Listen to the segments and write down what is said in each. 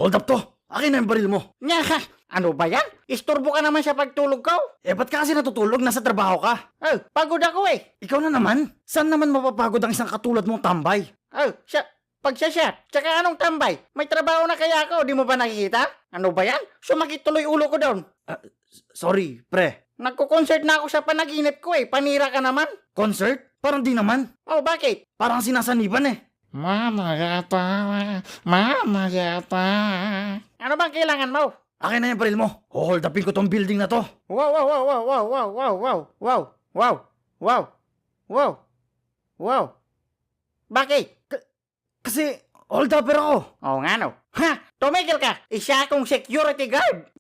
Hold up to. Akin na yung baril mo. Nga ka, ano ba yan? Istorbo ka naman sa pagtulog ko. Ba't ka kasi natutulog? Nasa trabaho ka. Oh, pagod ako eh. Ikaw na naman. Saan naman mapapagod ang isang katulad mong tambay? Oh, pagsasyat, tsaka anong tambay? May trabaho na kaya ako, di mo ba nakikita? Ano ba yan? Sumakit tuloy ulo ko doon. Sorry, pre. Nagko-concert na ako sa panaginip ko eh, panira ka naman. Concert? Parang di naman. Oh, bakit? Parang sinasaniban eh. Mama yata. Ano bang kailangan mo? Akin na yung baril mo. Hold upin ko tong building na to. Wow. Bakit? Kasi hold upper ako. Oo nga no. Ha! Tumigil ka! Isa akong security guard!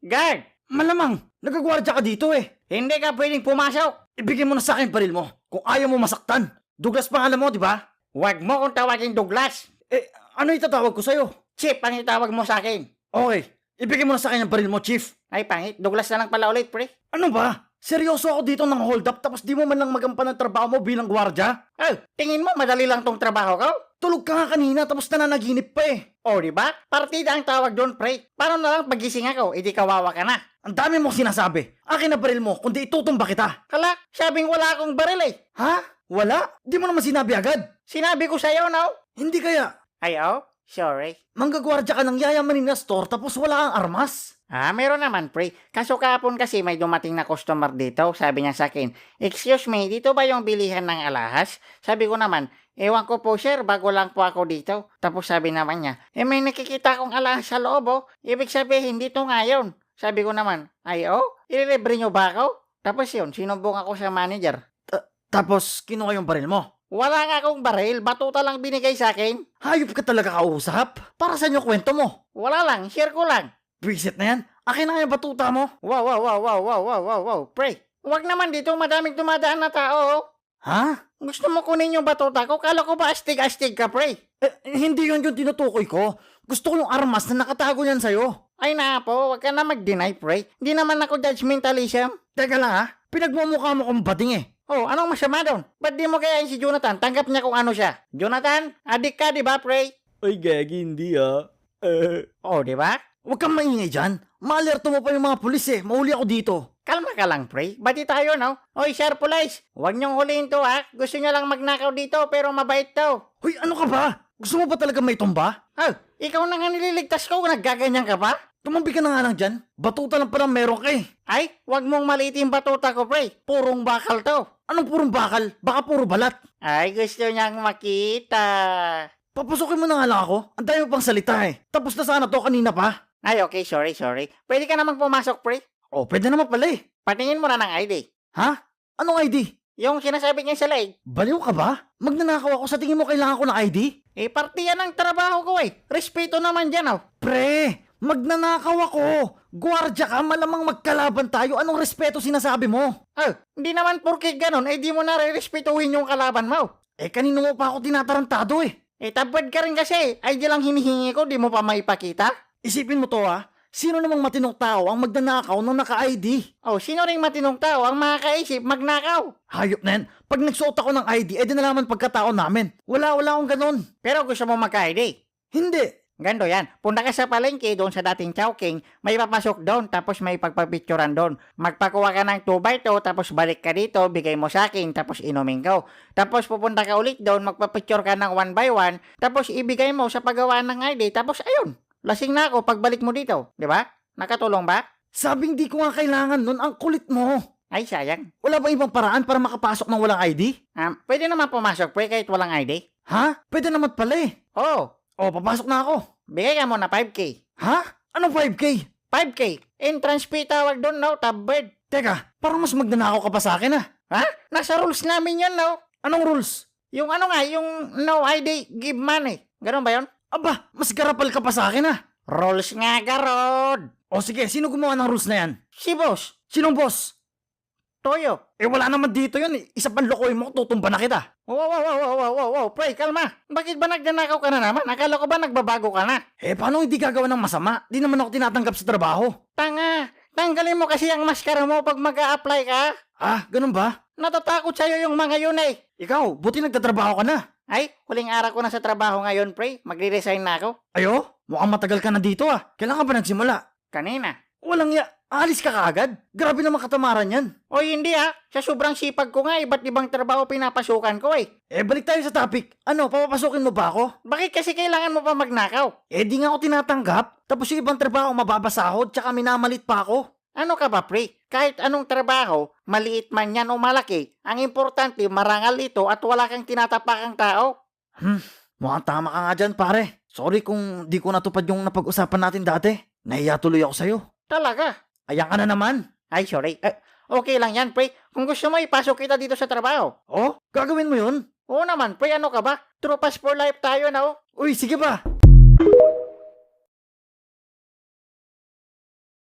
Guard! Malamang, nagagwardya ka dito eh. Hindi ka pwedeng pumasok! Ibigay mo na sa akin yung baril mo. Kung ayaw mo masaktan. Douglas pangalan mo, di ba? Huwag mo kong tawagin Douglas! Ano itatawag ko sa'yo? Chip ang itawag mo sa akin! Okay, ibigay mo na sa akin yung baril mo, Chief. Ay pangit, Douglas na lang pala ulit, pre. Ano ba? Seryoso ako dito ng hold up tapos di mo man lang magampan ng trabaho mo bilang gwardya? Oh, tingin mo madali lang tong trabaho ko? Tulog ka nga kanina tapos nananaginip pa eh. Oh, di ba? Partida ang tawag doon, pre. Paano na lang pagising ako, edi kawawa ka na. Ang dami mong sinasabi. Akin na baril mo, kundi itutumba kita. Kala, sabing wala akong baril eh. Ha? Wala? Di mo naman sinabi agad. Sinabi ko sa'yo, no? Hindi kaya. Ay, oh, sorry. Manggagwardya ka ng yayamanin na store tapos wala kang armas. Meron naman, pre. Kaso kahapon kasi may dumating na customer dito. Sabi niya sa akin, "Excuse me, dito ba yung bilihan ng alahas?" Sabi ko naman, "Ewan ko po, sir. Bago lang po ako dito." Tapos sabi naman niya, "May nakikita akong alahas sa loob, oh. Ibig sabihin, dito nga yun." Sabi ko naman, "Ay, oh? Ililibre niyo ba ako?" Tapos yun, sinumbong ako sa manager. Tapos kinuha yung baril mo. Wala nga akong baril. Batuta lang binigay sa akin. Hayop ka talaga kausap. Para saan yung kwento mo? Wala lang. Share ko lang. Visit na yan. Akin na nga yung batuta mo. Wow. Pre, huwag naman dito madaming dumadaan na tao, oh. Ha? Gusto mo kunin yung batuta ko? Kala ko ba astig-astig ka, pre? Hindi yun yung tinutukoy ko. Gusto ko yung armas na nakatago niyan sa'yo. Ay na po, wag ka na mag-deny, pre. Hindi naman ako judgmentalism. Teka lang ha, pinagmumukha mo kong bading eh. Oh, anong masama doon? Ba't di mo kayain si Jonathan? Tanggap niya kung ano siya. Jonathan, adik ka, di ba, pre? Ay, gagi, hindi ah. Oh, di ba? Huwag kang maingay dyan. Maalerto mo pa yung mga pulis eh. Mahuli ako dito. Kalma ka lang, pre. Bati tayo, no? Oy, Sir Police, huwag niyong huliin to, ha? Gusto niya lang magnakaw dito, pero mabait to. Hoy, ano ka ba? Gusto mo pa talaga may tumba? Oh, ikaw na nga nililigtas ko, naggaganyan ka ba? Tumambi ka na nga lang dyan. Batuta lang pa ng meron ka eh. Ay, wag mong maliit yung batuta ko, pre. Purong bakal to. Anong purong bakal? Baka puro balat. Ay, gusto niyang makita. Papasukin mo na nga lang ako. Ang dami mo pang salita eh. Tapos na sana to kanina pa. Ay, okay, sorry. Pwede ka namang pumasok, pre. Oh, pwede naman pala eh. Patingin mo na ng ID. Ha? Anong ID? Yung sinasabi niya sa leg. Baliw ka ba? Magnanakaw ako sa tingin mo kailangan ko ng ID? Parte yan ng trabaho ko eh. Respeto naman dyan, oh. Pre, magnanakaw ako. Gwardya ka, malamang magkalaban tayo. Anong respeto sinasabi mo? Hindi naman porke ganun, di mo na re-respetuhin yung kalaban mo. Kanino mo pa ako tinatarantado eh. Tabad ka rin kasi. ID lang hinihingi ko, di mo pa maipakita. Isipin mo to ha. Sino namang matinong tao ang magnanakaw ng naka-ID? Sino ring matinong tao ang makakaisip magnakaw? Hayop na yan. Pag nagsuot ako ng ID, di nalaman pagkatao namin. Wala akong ganun. Pero gusto mo magka-ID? Hindi. Gando yan. Punta ka sa palengke doon sa dating Chowking, may papasok doon tapos may pagpapicturan doon. Magpakuha ka ng 2x2 tapos balik ka dito, bigay mo sa akin tapos inumin ko. Tapos pupunta ka ulit doon, magpapicture ka ng 1x1 tapos ibigay mo sa paggawa ng ID tapos ayun. Lasing na ako pagbalik mo dito. Di ba? Nakatulong ba? Sabing di ko nga kailangan nun. Ang kulit mo. Ay, sayang. Wala ba ibang paraan para makapasok ng walang ID? Pwede naman pumasok, pre, kahit walang ID. Ha? Pwede naman pala eh. Papasok na ako. Bigay ka mo na 5K. Ha? Anong 5K? 5K. Entrance fee tawag doon, no? Tabbed. Teka, parang mas magnanakaw ka pa sa akin ah. Ha? Nasa rules namin yun, no? Anong rules? Yung yung no ID, give money. Ganun ba yun? Aba, mas garapal ka pa sa akin ah. Rules nga, Garod. Sige, sino gumawa ng rules na yan? Si boss. Sinong boss? Toyo. Wala naman dito yun. Isa pang lokoy mo, tutumba na kita. Wow. Pre, kalma. Bakit ba nagnanakaw ka na naman? Akala ko ba nagbabago ka na? Paano hindi gagawa ng masama? Di naman ako tinatanggap sa trabaho. Tanga. Tanggalin mo kasi ang maskara mo pag mag-a-apply ka. Ganun ba? Natatakot sa'yo yung mga yun eh. Ikaw, buti nagtatrabaho ka na. Ay, huling araw ko na sa trabaho ngayon, pre. Magre-resign na ako. Ayo? mukhang matagal ka na dito Kailan ka ba nagsimula? Kanina. Walang alis ka kaagad? Grabe naman katamaran yan. O hindi sa sobrang sipag ko nga, iba't ibang trabaho pinapasukan ko Balik tayo sa topic. Ano, papapasukin mo ba ako? Bakit kasi kailangan mo pa magnakaw? Di nga ako tinatanggap. Tapos yung ibang trabaho mababasahod, tsaka minamalit pa ako. Ano ka ba, pre? Kahit anong trabaho, maliit man yan o malaki, ang importante marangal ito at wala kang tinatapakang tao. Mukhang tama ka nga dyan, pare. Sorry kung di ko natupad yung napag-usapan natin dati. Nahiya tuloy ako sa'yo. Talaga? Ayan ka na naman. Ay, sorry. Okay lang yan, pre. Kung gusto mo, ipasok kita dito sa trabaho. Gagawin mo yun? Oo naman, pre. Ano ka ba? Tropas for life tayo na Uy, sige ba?